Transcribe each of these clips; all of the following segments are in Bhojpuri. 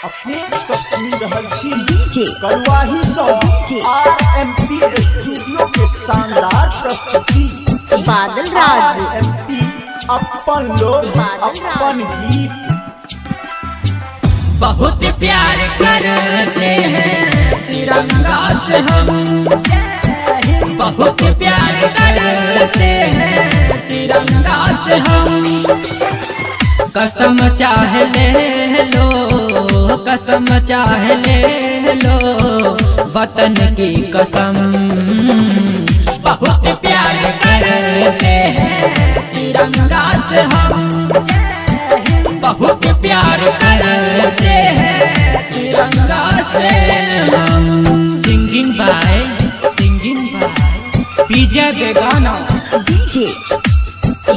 अपने सब सुन रहल छी डीजे कलवाही सब आरएमपी स्टूडियो के शानदार प्रस्तुति बादल राज आरएमपी अपन लोग अपन गीत बहुत प्यार करते हैं तिरंगा से हम, बहुत प्यार करते हैं तिरंगा से हम। कसम चाहे ले लो, कसम चाहे ले लो, वतन की कसम। बहुत प्यार करते हैं तिरंगा से हम, बहुत प्यार करते हैं तिरंगा से हम। सिंगिंग बाय पीजे बेगाना डीजे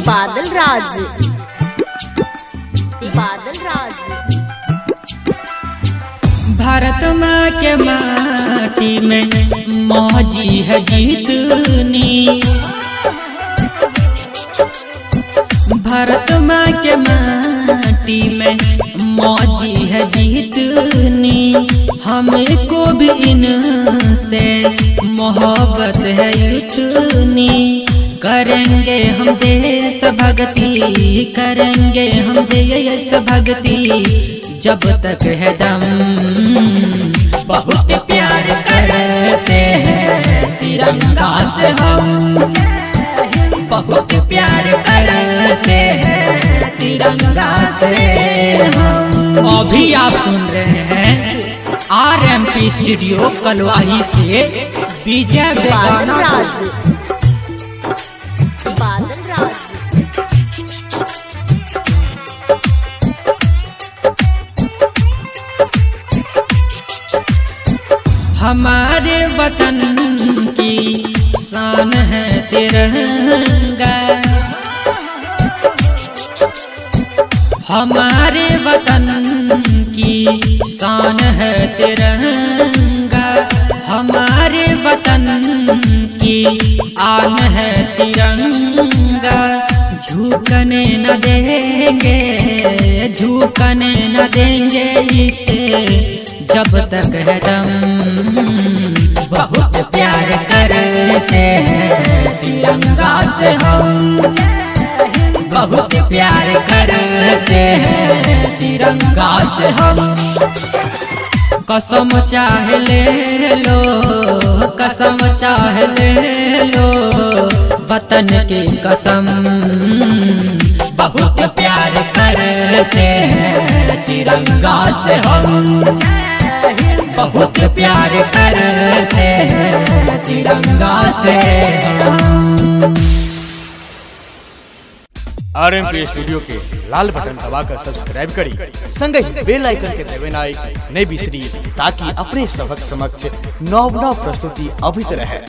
बादल राज बादल राज। भारत माँ के माटी में मौजी है जीतनी, भारत माँ के माटी में मौजी है जीतनी। हमको भी इनसे मोहब्बत है इतनी। करेंगे हम देश भक्ति, करेंगे हम देश भक्ति जब तक है दम। बहुत प्यार करते हैं तिरंगा से हम, बहुत प्यार करते हैं तिरंगा से हम। अभी आप सुन रहे हैं आरएमपी स्टूडियो कलवाही से विजय बादल बेगाना। राज बादल राज। हमारे वतन की शान है तिरंगा, हमारे वतन की शान है तिरंगा, हमारे वतन की आन है तिरंगा। झुकने न देंगे, झुकने न देंगे इसे जब तक है दम। बहुत प्यार करते हैं तिरंगा से हम, बहुत प्यार करते हैं तिरंगा से हम। कसम चाहे ले लो, कसम चाहे ले लो, वतन की कसम। बहुत प्यार करते हैं तिरंगा से हम, बहुत प्यार करते हैं तिरंगा से हम। आरएमपी स्टूडियो के लाल बटन दबाकर सब्सक्राइब करी, संगे ही बेल आइकन के दबाना नहीं बिसरी, ताकि अपने सबक समक्ष नव प्रस्तुति अभित रहे।